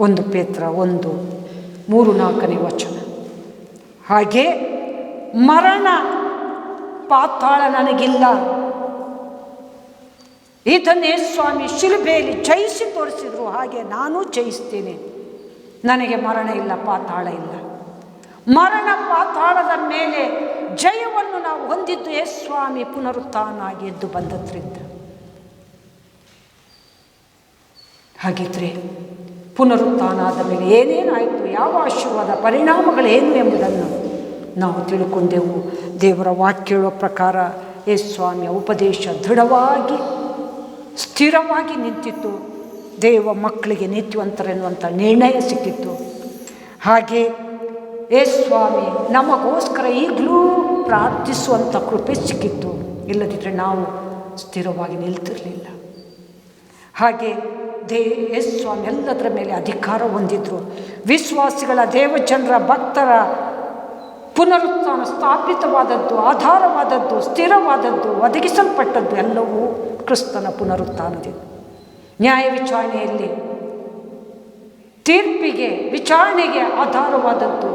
1 ಪೇತ್ರ 1:3-4 ವಚನ. ಹಾಗೆ ಮರಣ ಪಾತಾಳ ನನಗಿಲ್ಲ, ಇದನ್ನೇ ಸ್ವಾಮಿ ಶಿಲುಬೆಯಲ್ಲಿ ಜಯಿಸಿ ತೋರಿಸಿದ್ರು. ಹಾಗೆ ನಾನು ಜಯಿಸ್ತೇನೆ. ನನಗೆ ಮರಣ ಇಲ್ಲ, ಪಾತಾಳ ಇಲ್ಲ. ಮರಣ ಪಾತಾಳದ ಮೇಲೆ ಜಯವನ್ನು ನಾವು ಹೊಂದಿದ್ದು ಸ್ವಾಮಿ ಪುನರುತ್ಥಾನಾಗಿ ಎದ್ದು ಬಂದದ್ರಿಂದ. ಹಾಗಿದ್ರೆ ಪುನರುತ್ಥಾನ ಆದ ಮೇಲೆ ಏನೇನಾಯಿತು, ಯಾವ ಆಶೀರ್ವಾದ, ಪರಿಣಾಮಗಳೇನು ಎಂಬುದನ್ನು ನಾವು ತಿಳ್ಕೊಂಡೆವು. ದೇವರ ವಾಕ್ಯ ಹೇಳುವ ಪ್ರಕಾರ ಸ್ವಾಮಿಯ ಉಪದೇಶ ದೃಢವಾಗಿ ಸ್ಥಿರವಾಗಿ ನಿಂತಿತ್ತು. ದೇವ ಮಕ್ಕಳಿಗೆ ನೀತಿವಂತರೆನ್ನುವಂಥ ನಿರ್ಣಯ ಸಿಕ್ಕಿತ್ತು. ಹಾಗೆ ಸ್ವಾಮಿ ನಮಗೋಸ್ಕರ ಈಗಲೂ ಪ್ರಾರ್ಥಿಸುವಂಥ ಕೃಪೆ ಸಿಕ್ಕಿತ್ತು. ಇಲ್ಲದಿದ್ದರೆ ನಾವು ಸ್ಥಿರವಾಗಿ ನಿಲ್ತಿರಲಿಲ್ಲ. ಹಾಗೆ ಸ್ವಾಮಿ ಎಲ್ಲದರ ಮೇಲೆ ಅಧಿಕಾರ ಹೊಂದಿದ್ರು. ವಿಶ್ವಾಸಿಗಳ, ದೇವಜನರ, ಭಕ್ತರ ಪುನರುತ್ಥಾನ ಸ್ಥಾಪಿತವಾದದ್ದು, ಆಧಾರವಾದದ್ದು, ಸ್ಥಿರವಾದದ್ದು, ಒದಗಿಸಲ್ಪಟ್ಟದ್ದು ಎಲ್ಲವೂ ಕ್ರಿಸ್ತನ ಪುನರುತ್ಥಾನದಿಂದ. ನ್ಯಾಯ ವಿಚಾರಣೆಯಲ್ಲಿ ತೀರ್ಪಿಗೆ, ವಿಚಾರಣೆಗೆ ಆಧಾರವಾದದ್ದು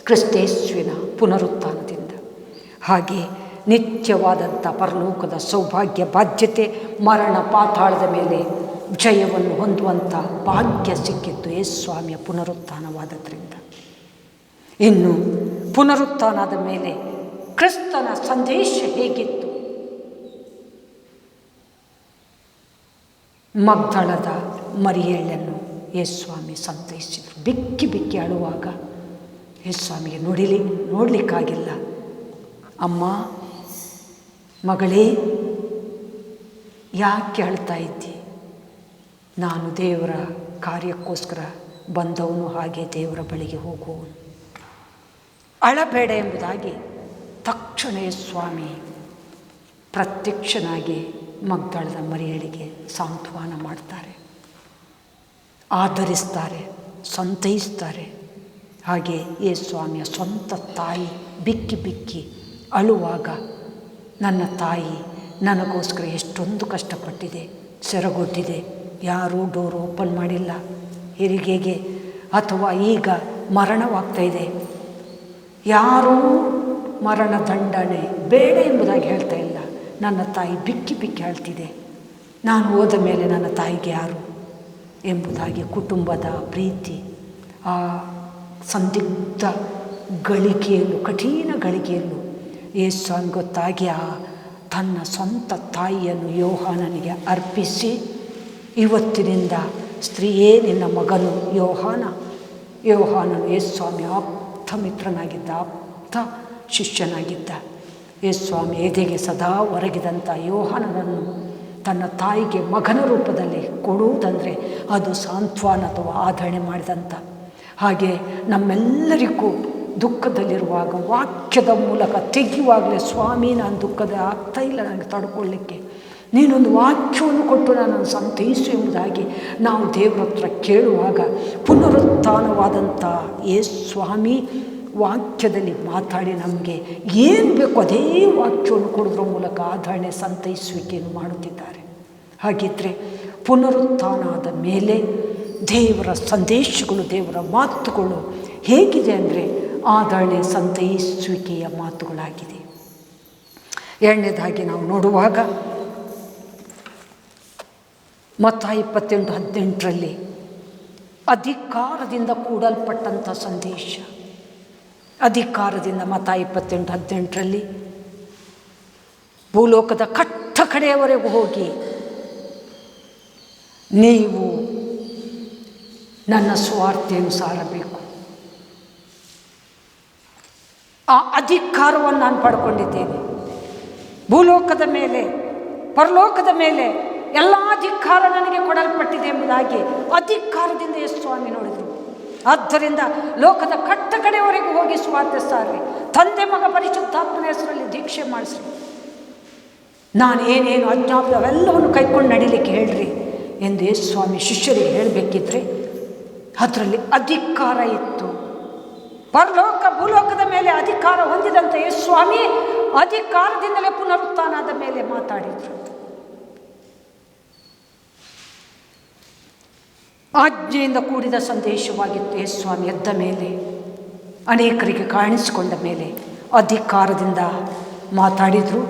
ಕ್ರಿಸ್ತೇಸುವಿನ ಪುನರುತ್ಥಾನದಿಂದ. ಹಾಗೆ ನಿತ್ಯವಾದಂಥ ಪರಲೋಕದ ಸೌಭಾಗ್ಯ, ಬಾಧ್ಯತೆ, ಮರಣ ಪಾತಾಳದ ಮೇಲೆ ಜಯವನ್ನು ಹೊಂದುವಂಥ ಭಾಗ್ಯ ಸಿಕ್ಕಿತ್ತು ಸ್ವಾಮಿಯ ಪುನರುತ್ಥಾನವಾದದ್ರಿಂದ. ಇನ್ನು ಪುನರುತ್ಥಾನದ ಮೇಲೆ ಕ್ರಿಸ್ತನ ಸಂದೇಶ ಹೇಗಿತ್ತು? ಮಗ್ದಳದ ಮರಿಯಳನ್ನು ಸ್ವಾಮಿ ಸಂತೈಸಿದರು. ಬಿಕ್ಕಿ ಬಿಕ್ಕಿ ಅಳುವಾಗ ಸ್ವಾಮಿಗೆ ನೋಡಲಿಕ್ಕಾಗಿಲ್ಲ. ಅಮ್ಮ, ಮಗಳೇ, ಯಾಕೆ ಅಳ್ತಾ ಇದ್ದಿ? ನಾನು ದೇವರ ಕಾರ್ಯಕ್ಕೋಸ್ಕರ ಬಂದವನು, ಹಾಗೆ ದೇವರ ಬಳಿಗೆ ಹೋಗುವವನು. ಅಳಬೇಡ ಎಂಬುದಾಗಿ ತಕ್ಷಣ ಸ್ವಾಮಿ ಪ್ರತ್ಯಕ್ಷನಾಗಿ ಮಗ್ದಳದ ಮರಿಯಳಿಗೆ ಸಾಂತ್ವನ ಮಾಡ್ತಾರೆ, ಆಧರಿಸ್ತಾರೆ, ಸಂತೈಸ್ತಾರೆ. ಹಾಗೆ ಸ್ವಾಮಿಯ ಸ್ವಂತ ತಾಯಿ ಬಿಕ್ಕಿ ಬಿಕ್ಕಿ ಅಳುವಾಗ, ನನ್ನ ತಾಯಿ ನನಗೋಸ್ಕರ ಎಷ್ಟೊಂದು ಕಷ್ಟಪಟ್ಟಿದೆ, ಸೆರಗೊಡ್ಡಿದೆ, ಯಾರೂ ಡೋರ್ ಓಪನ್ ಮಾಡಿಲ್ಲ ಹೆರಿಗೆಗೆ, ಅಥವಾ ಈಗ ಮರಣವಾಗ್ತಾಯಿದೆ, ಯಾರೂ ಮರಣ ದಂಡನೆ ಬೇಡ ಎಂಬುದಾಗಿ ಹೇಳ್ತಾ ಇಲ್ಲ. ನನ್ನ ತಾಯಿ ಬಿಕ್ಕಿ ಬಿಕ್ಕಿ ಹೇಳ್ತಿದೆ. ನಾನು ಹೋದ ಮೇಲೆ ನನ್ನ ತಾಯಿಗೆ ಯಾರು ಎಂಬುದಾಗಿ ಕುಟುಂಬದ ಪ್ರೀತಿ, ಆ ಸಂದಿಗ್ಧ ಗಳಿಗೆಯಲ್ಲೂ, ಕಠಿಣ ಗಳಿಗೆಯಲ್ಲೂ ಸ್ವಾಮಿ ಗೊತ್ತಾಗಿ ತನ್ನ ಸ್ವಂತ ತಾಯಿಯನ್ನು ಯೋಹಾನನಿಗೆ ಅರ್ಪಿಸಿ, ಇವತ್ತಿನಿಂದ ಸ್ತ್ರೀಯೇ ನಿನ್ನ ಮಗನು ಯೋಹಾನನು ಸ್ವಾಮಿ ಆಪ್ತ ಮಿತ್ರನಾಗಿದ್ದ, ಆಪ್ತ ಶಿಷ್ಯನಾಗಿದ್ದ. ಸ್ವಾಮಿ ಎದೆಗೆ ಸದಾ ಹೊರಗಿದಂಥ ಯೋಹಾನನನ್ನು ತನ್ನ ತಾಯಿಗೆ ಮಗನ ರೂಪದಲ್ಲಿ ಕೊಡುವುದಂದರೆ ಅದು ಸಾಂತ್ವನ ಅಥವಾ ಆಧರಣೆ ಮಾಡಿದಂಥ. ಹಾಗೆ ನಮ್ಮೆಲ್ಲರಿಗೂ ದುಃಖದಲ್ಲಿರುವಾಗ ವಾಕ್ಯದ ಮೂಲಕ ತೆಗೆಯುವಾಗಲೇ, ಸ್ವಾಮಿ ನಾನು ದುಃಖದ ಆಗ್ತಾಯಿಲ್ಲ, ನನಗೆ ತಡ್ಕೊಳ್ಳಿಕ್ಕೆ ನೀನೊಂದು ವಾಕ್ಯವನ್ನು ಕೊಟ್ಟು ನನ್ನನ್ನು ಸಂತೈಸು ಎಂಬುದಾಗಿ ನಾವು ದೇವರ ಹತ್ರ ಕೇಳುವಾಗ, ಪುನರುತ್ಥಾನವಾದಂಥ ಸ್ವಾಮಿ ವಾಕ್ಯದಲ್ಲಿ ಮಾತಾಡಿ ನಮಗೆ ಏನು ಬೇಕು ಅದೇ ವಾಕ್ಯವನ್ನು ಕೊಡೋದ್ರ ಮೂಲಕ ಆಧರಣೆ, ಸಂತೈಸುವಿಕೆಯನ್ನು ಮಾಡುತ್ತಿದ್ದಾರೆ. ಹಾಗಿದ್ದರೆ ಪುನರುತ್ಥಾನ ಆದ ಮೇಲೆ ದೇವರ ಸಂದೇಶಗಳು, ದೇವರ ಮಾತುಗಳು ಹೇಗಿದೆ ಅಂದರೆ ಆಧರಣೆ, ಸಂತೈಸುವಿಕೆಯ ಮಾತುಗಳಾಗಿದೆ. ಎರಡನೇದಾಗಿ ನಾವು ನೋಡುವಾಗ ಮತ್ತಾಯ 28:18 ಅಧಿಕಾರದಿಂದ ಕೂಡಲ್ಪಟ್ಟಂಥ ಸಂದೇಶ. ಅಧಿಕಾರದಿಂದ ಮತ್ತಾಯ 28:18 ಭೂಲೋಕದ ಕಟ್ಟ ಕಡೆಯವರೆಗೂ ಹೋಗಿ ನೀವು ನನ್ನ ಸುವಾರ್ತೆಯನ್ನು ಸಾರಬೇಕು. ಆ ಅಧಿಕಾರವನ್ನು ನಾನು ಪಡ್ಕೊಂಡಿದ್ದೇನೆ. ಭೂಲೋಕದ ಮೇಲೆ, ಪರಲೋಕದ ಮೇಲೆ ಎಲ್ಲ ಅಧಿಕಾರ ನನಗೆ ಕೊಡಲ್ಪಟ್ಟಿದೆ ಎಂಬುದಾಗಿ ಅಧಿಕಾರದಿಂದ ಸ್ವಾಮಿ ನೋಡಿದರು. ಆದ್ದರಿಂದ ಲೋಕದ ಕಟ್ಟ ಕಡೆಯವರೆಗೂ ಹೋಗಿ ಸುವಾರ್ತೆ ಸಾರ್ರಿ, ತಂದೆ ಮಗ ಪರಿಶುದ್ಧಾತ್ಮನ ಹೆಸರಲ್ಲಿ ದೀಕ್ಷೆ ಮಾಡಿಸ್ರಿ, ನಾನು ಏನೇನು ಆಜ್ಞಾಪನೆ ಅವೆಲ್ಲವನ್ನು ಕೈಕೊಂಡು ನಡೀಲಿಕ್ಕೆ ಹೇಳ್ರಿ ಎಂದು ಸ್ವಾಮಿ ಶಿಷ್ಯರಿಗೆ ಹೇಳಬೇಕಿದ್ರೆ ಅದರಲ್ಲಿ ಅಧಿಕಾರ ಇತ್ತು. ಪರಲೋಕ ಭೂಲೋಕದ ಮೇಲೆ ಅಧಿಕಾರ ಹೊಂದಿದಂಥ ಸ್ವಾಮಿ ಅಧಿಕಾರದಿಂದಲೇ ಪುನರುತ್ಥಾನದ ಮೇಲೆ ಮಾತಾಡಿದರು. ಆಜ್ಞೆಯಿಂದ ಕೂಡಿದ ಸಂದೇಶವಾಗಿತ್ತು. ಯೇಸು ಸ್ವಾಮಿ ಎದ್ದ ಮೇಲೆ, ಅನೇಕರಿಗೆ ಕಾಣಿಸಿಕೊಂಡ ಮೇಲೆ ಅಧಿಕಾರದಿಂದ ಮಾತಾಡಿದರು.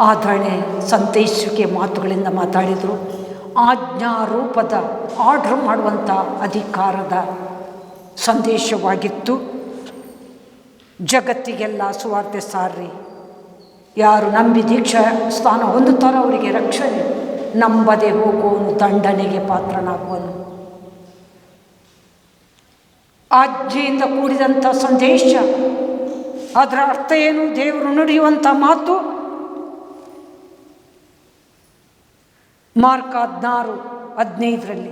ಆಧರಣೆ ಸಂತೈಸುವಿಕೆ ಮಾತುಗಳಿಂದ ಮಾತಾಡಿದರು. ಆಜ್ಞಾರೂಪದ ಆರ್ಡರ್ ಮಾಡುವಂಥ ಅಧಿಕಾರದ ಸಂದೇಶವಾಗಿತ್ತು. ಜಗತ್ತಿಗೆಲ್ಲ ಸುವಾರ್ತೆ ಸಾರ್ರಿ, ಯಾರು ನಂಬಿ ದೀಕ್ಷಾ ಸ್ಥಾನ ಹೊಂದುತ್ತಾರೋ ಅವರಿಗೆ ರಕ್ಷಣೆ, ನಂಬದೆ ಹೋಗುವನು ದಂಡನೆಗೆ ಪಾತ್ರನಾಗುವನು. ಆಜ್ಞೆಯಿಂದ ಕೂಡಿದಂಥ ಸಂದೇಶ, ಅದರ ಅರ್ಥ ಏನು? ದೇವರು ನುಡಿಯುವಂಥ ಮಾತು. ಮಾರ್ಕ 16:15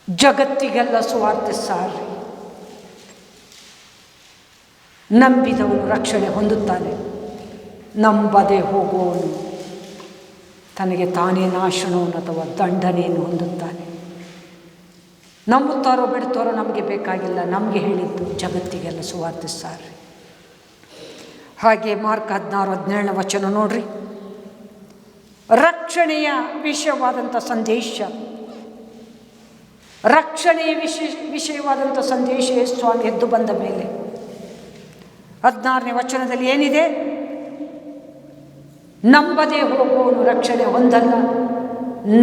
ಜಗತ್ತಿಗೆಲ್ಲ ಸುವಾರ್ತೆ ಸಾರ್ರಿ, ನಂಬಿದವನು ರಕ್ಷಣೆ ಹೊಂದುತ್ತಾನೆ, ನಂಬದೆ ಹೋಗುವವನು ತನಗೆ ತಾನೇ ನಾಶನವನ್ನು ಅಥವಾ ದಂಡನೆಯನ್ನು ಹೊಂದುತ್ತಾನೆ. ನಂಬುತ್ತಾರೋ ಬಿಡ್ತಾರೋ ನಮಗೆ ಬೇಕಾಗಿಲ್ಲ, ನಮಗೆ ಹೇಳಿದ್ದು ಜಗತ್ತಿಗೆಲ್ಲ ಸುವಾರ್ತೆ ಸಾರ್ರಿ. ಹಾಗೆ ಮಾರ್ಕ 16:17 ನೋಡ್ರಿ. ರಕ್ಷಣೆಯ ವಿಷಯವಾದಂಥ ಸಂದೇಶ, ರಕ್ಷಣೆಯ ವಿಷಯವಾದಂಥ ಸಂದೇಶ ಯೇಸು ಸ್ವಾಮಿ ಎದ್ದು ಬಂದ ಮೇಲೆ 16 ಏನಿದೆ? ನಂಬದೆ ಹೋಗುವವನು ರಕ್ಷಣೆ ಹೊಂದಲ್ಲ,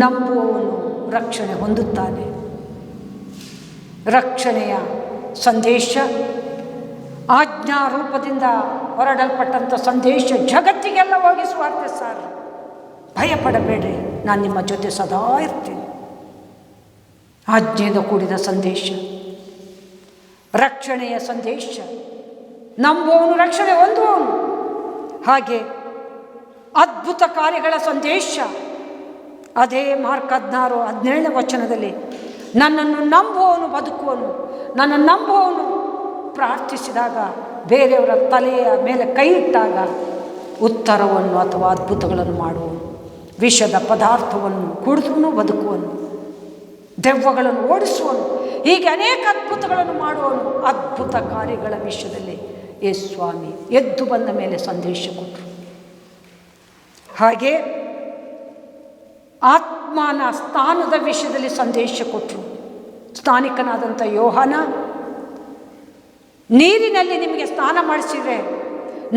ನಂಬುವವನು ರಕ್ಷಣೆ ಹೊಂದುತ್ತಾನೆ. ರಕ್ಷಣೆಯ ಸಂದೇಶ, ಆಜ್ಞಾರೂಪದಿಂದ ಹೊರಡಲ್ಪಟ್ಟಂಥ ಸಂದೇಶ ಜಗತ್ತಿಗೆಲ್ಲ ಹೋಗಿ ಸುವಾರ್ತೆ ಸಾರ್. ಭಯಪಡಬೇಡ್ರಿ, ನಾನು ನಿಮ್ಮ ಜೊತೆ ಸದಾ ಇರ್ತೀನಿ. ಆಜ್ಞೆಯಿಂದ ಕೂಡಿದ ಸಂದೇಶ, ರಕ್ಷಣೆಯ ಸಂದೇಶ, ನಂಬುವವನು ರಕ್ಷಣೆ ಹೊಂದುವವನು. ಹಾಗೆ ಅದ್ಭುತ ಕಾರ್ಯಗಳ ಸಂದೇಶ, ಅದೇ ಮಾರ್ಕ 16:17 ನನ್ನನ್ನು ನಂಬುವವನು ಬದುಕುವನು, ನನ್ನನ್ನು ನಂಬುವವನು ಪ್ರಾರ್ಥಿಸಿದಾಗ, ಬೇರೆಯವರ ತಲೆಯ ಮೇಲೆ ಕೈ ಇಟ್ಟಾಗ ಉತ್ತರವನ್ನು ಅಥವಾ ಅದ್ಭುತಗಳನ್ನು ಮಾಡುವನು, ವಿಷದ ಪದಾರ್ಥವನ್ನು ಕುಡಿದ್ರೂ ಬದುಕುವನು, ದೆವ್ವಗಳನ್ನು ಓಡಿಸುವನು, ಹೀಗೆ ಅನೇಕ ಅದ್ಭುತಗಳನ್ನು ಮಾಡುವನು. ಅದ್ಭುತ ಕಾರ್ಯಗಳ ವಿಷಯದಲ್ಲಿ ಯೇಸು ಸ್ವಾಮಿ ಎದ್ದು ಬಂದ ಮೇಲೆ ಸಂದೇಶ ಕೊಟ್ಟರು. ಹಾಗೆ ಆತ್ಮನ ಸ್ಥಾನದ ವಿಷಯದಲ್ಲಿ ಸಂದೇಶ ಕೊಟ್ಟರು. ಸ್ಥಾನಿಕನಾದಂಥ ಯೋಹಾನ, ನೀರಿನಲ್ಲಿ ನಿಮಗೆ ಸ್ನಾನ ಮಾಡಿಸಿದರೆ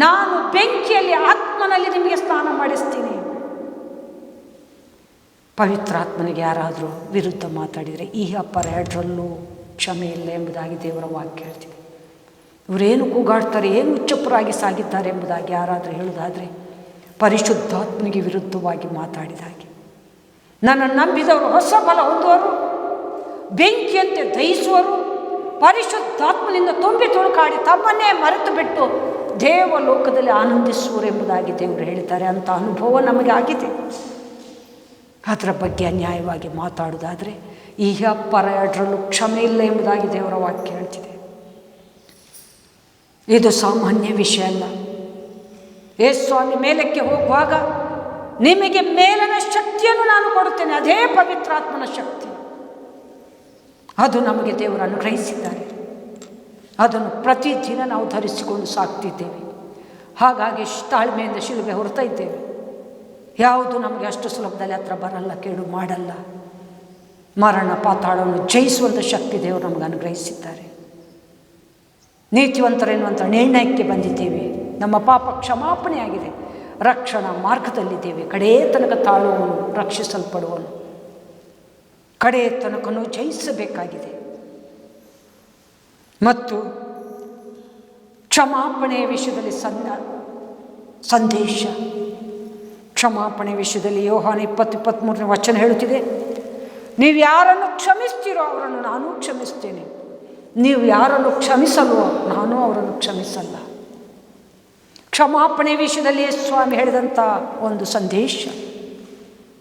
ನಾನು ಬೆಂಕಿಯಲ್ಲಿ ಆತ್ಮನಲ್ಲಿ ನಿಮಗೆ ಸ್ನಾನ ಮಾಡಿಸ್ತೀನಿ. ಪವಿತ್ರಾತ್ಮನಿಗೆ ಯಾರಾದರೂ ವಿರುದ್ಧ ಮಾತಾಡಿದರೆ ಈ ಅಪ್ಪರ ಎರಡರಲ್ಲೂ ಕ್ಷಮೆ ಇಲ್ಲ ಎಂಬುದಾಗಿ ದೇವರ ವಾಕ್ಯ ಹೇಳ್ತಿದೆ. ಇವರೇನು ಕೂಗಾಡ್ತಾರೆ, ಏನು ಉಚ್ಚಪರಾಗಿ ಸಾಗಿದ್ದಾರೆ ಎಂಬುದಾಗಿ ಯಾರಾದರೂ ಹೇಳುವುದಾದರೆ ಪರಿಶುದ್ಧಾತ್ಮನಿಗೆ ವಿರುದ್ಧವಾಗಿ ಮಾತಾಡಿದ ಹಾಗೆ. ನನ್ನನ್ನು ನಂಬಿದವರು ಹೊಸ ಬಲ ಹೊಂದುವರು, ಬೆಂಕಿಯಂತೆ ದಹಿಸುವರು, ಪರಿಶುದ್ಧಾತ್ಮನಿಂದ ತುಂಬಿ ತುಳುಕಾಡಿ ತಮ್ಮನ್ನೇ ಮರೆತು ಬಿಟ್ಟು ದೇವಲೋಕದಲ್ಲಿ ಆನಂದಿಸುವರು ಎಂಬುದಾಗಿ ದೇವರು ಹೇಳಿದ್ದಾರೆ. ಅಂಥ ಅನುಭವ ನಮಗೆ ಆಗಿದೆ. ಅದರ ಬಗ್ಗೆ ಅನ್ಯಾಯವಾಗಿ ಮಾತಾಡುವುದಾದರೆ ಈ ಅಪ್ಪರ ಎರಡರಲ್ಲೂ ಕ್ಷಮೆ ಇಲ್ಲ ಎಂಬುದಾಗಿ ದೇವರ ವಾಕ್ಯ ಹೇಳ್ತಿದೆ. ಇದು ಸಾಮಾನ್ಯ ವಿಷಯ ಅಲ್ಲ. ಯೇಸು ಸ್ವಾಮಿ ಮೇಲಕ್ಕೆ ಹೋಗುವಾಗ ನಿಮಗೆ ಮೇಲಿನ ಶಕ್ತಿಯನ್ನು ನಾನು ಕೊಡುತ್ತೇನೆ, ಅದೇ ಪವಿತ್ರಾತ್ಮನ ಶಕ್ತಿ. ಅದು ನಮಗೆ ದೇವರು ಅನುಗ್ರಹಿಸಿದ್ದಾರೆ. ಅದನ್ನು ಪ್ರತಿದಿನ ನಾವು ಧರಿಸಿಕೊಂಡು ಸಾಕ್ತಿದ್ದೇವೆ. ಹಾಗಾಗಿ ತಾಳ್ಮೆಯಿಂದ ಶಿಲುಬೆ ಹೊರತಾ ಇದ್ದೇವೆ. ಯಾವುದು ನಮಗೆ ಅಷ್ಟು ಸುಲಭದಲ್ಲಿ ಹತ್ರ ಬರಲ್ಲ, ಕೇಡು ಮಾಡಲ್ಲ. ಮರಣ ಪಾತಾಳವನ್ನು ಜಯಿಸುವಂಥ ಶಕ್ತಿ ದೇವರು ನಮಗೆ ಅನುಗ್ರಹಿಸಿದ್ದಾರೆ. ನೀತಿವಂತರೆನ್ನುವಂಥ ನಿರ್ಣಯಕ್ಕೆ ಬಂದಿದ್ದೇವೆ. ನಮ್ಮ ಪಾಪ ಕ್ಷಮಾಪಣೆ ಆಗಿದೆ, ರಕ್ಷಣಾ ಮಾರ್ಗದಲ್ಲಿದ್ದೇವೆ. ಕಡೇ ತನಕ ತಾಳುವವನು ರಕ್ಷಿಸಲ್ಪಡುವನು, ಕಡೇ ತನಕನೂ ಜಯಿಸಬೇಕಾಗಿದೆ. ಮತ್ತು ಕ್ಷಮಾಪಣೆಯ ವಿಷಯದಲ್ಲಿ ಸಂದೇಶ, ಕ್ಷಮಾಪಣೆ ವಿಷಯದಲ್ಲಿ ಯೋಹಾನ 20:23 ಹೇಳುತ್ತಿದೆ, ನೀವು ಯಾರನ್ನು ಕ್ಷಮಿಸ್ತೀರೋ ಅವರನ್ನು ನಾನು ಕ್ಷಮಿಸ್ತೇನೆ, ನೀವು ಯಾರನ್ನು ಕ್ಷಮಿಸಲ್ವೋ ನಾನು ಅವರನ್ನು ಕ್ಷಮಿಸಲ್ಲ. ಕ್ಷಮಾಪಣೆ ವಿಷಯದಲ್ಲಿ ಸ್ವಾಮಿ ಹೇಳಿದಂಥ ಒಂದು ಸಂದೇಶ.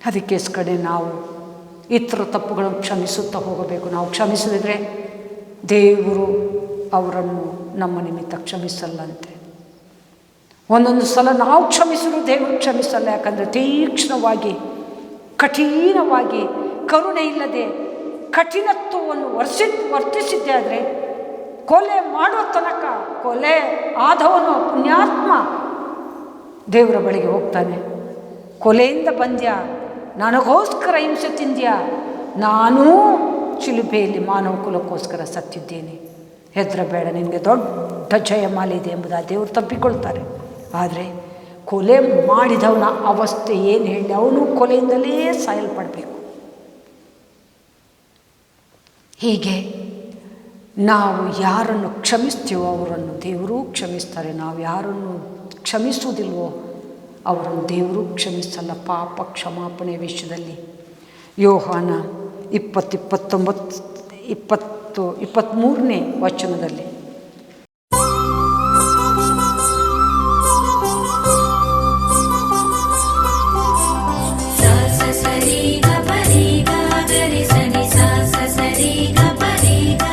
ಅದಕ್ಕೋಸ್ಕರ ನಾವು ಇತರ ತಪ್ಪುಗಳನ್ನು ಕ್ಷಮಿಸುತ್ತಾ ಹೋಗಬೇಕು. ನಾವು ಕ್ಷಮಿಸಿದರೆ ದೇವರು ಅವರನ್ನು ನಮ್ಮ ನಿಮಿತ್ತ ಕ್ಷಮಿಸಲ್ಲಂತೆ. ಒಂದೊಂದು ಸಲ ನಾವು ಕ್ಷಮಿಸಿದ್ರು ದೇವರು ಕ್ಷಮಿಸಲ್ಲ. ಯಾಕಂದರೆ ತೀಕ್ಷ್ಣವಾಗಿ, ಕಠಿಣವಾಗಿ, ಕರುಣೆ ಇಲ್ಲದೆ ಕಠಿಣತ್ವವನ್ನು ವರ್ತಿಸಿದ್ದೆ ಆದರೆ ಕೊಲೆ ಮಾಡೋ ತನಕ ಕೊಲೆ ಆದವನು ಪುಣ್ಯಾತ್ಮ ದೇವರ ಬಳಿಗೆ ಹೋಗ್ತಾನೆ. ಕೊಲೆಯಿಂದ ಬಂದ್ಯ ನನಗೋಸ್ಕರ ಹಿಂಸೆ ತಿಂದ್ಯಾ, ನಾನೂ ಶಿಲುಬೆಯಲ್ಲಿ ಮಾನವ ಕುಲಕ್ಕೋಸ್ಕರ ಸತ್ತಿದ್ದೇನೆ, ಹೆದರಬೇಡ, ನಿನಗೆ ದೊಡ್ಡ ಜಯಮಾಲೆ ಇದೆ ಎಂಬುದಾಗಿ ದೇವರು ತಪ್ಪಿಕೊಳ್ತಾರೆ. ಆದರೆ ಕೊಲೆ ಮಾಡಿದವನ ಅವಸ್ಥೆ ಏನು ಹೇಳಿ, ಅವನು ಕೊಲೆಯಿಂದಲೇ ಸಾಯಲ್ಪಡಬೇಕು. ಹೀಗೆ ನಾವು ಯಾರನ್ನು ಕ್ಷಮಿಸ್ತೀವೋ ಅವರನ್ನು ದೇವರೂ ಕ್ಷಮಿಸ್ತಾರೆ, ನಾವು ಯಾರನ್ನು ಕ್ಷಮಿಸುವುದಿಲ್ವೋ ಅವರನ್ನು ದೇವರು ಕ್ಷಮಿಸಲ್ಲ ಪಾಪ ಕ್ಷಮಾಪಣೆ ವಿಷಯದಲ್ಲಿ. ಯೋಹಾನ 23ನೇ ವಚನದಲ್ಲಿ ಸ ಸ ಸ ರಿ ಗ ಪ ರಿ ಗ ಗ ರಿ ಸ ನಿ ಸ ಸ ಸ ರಿ ಗ ಪ ರಿ ಗ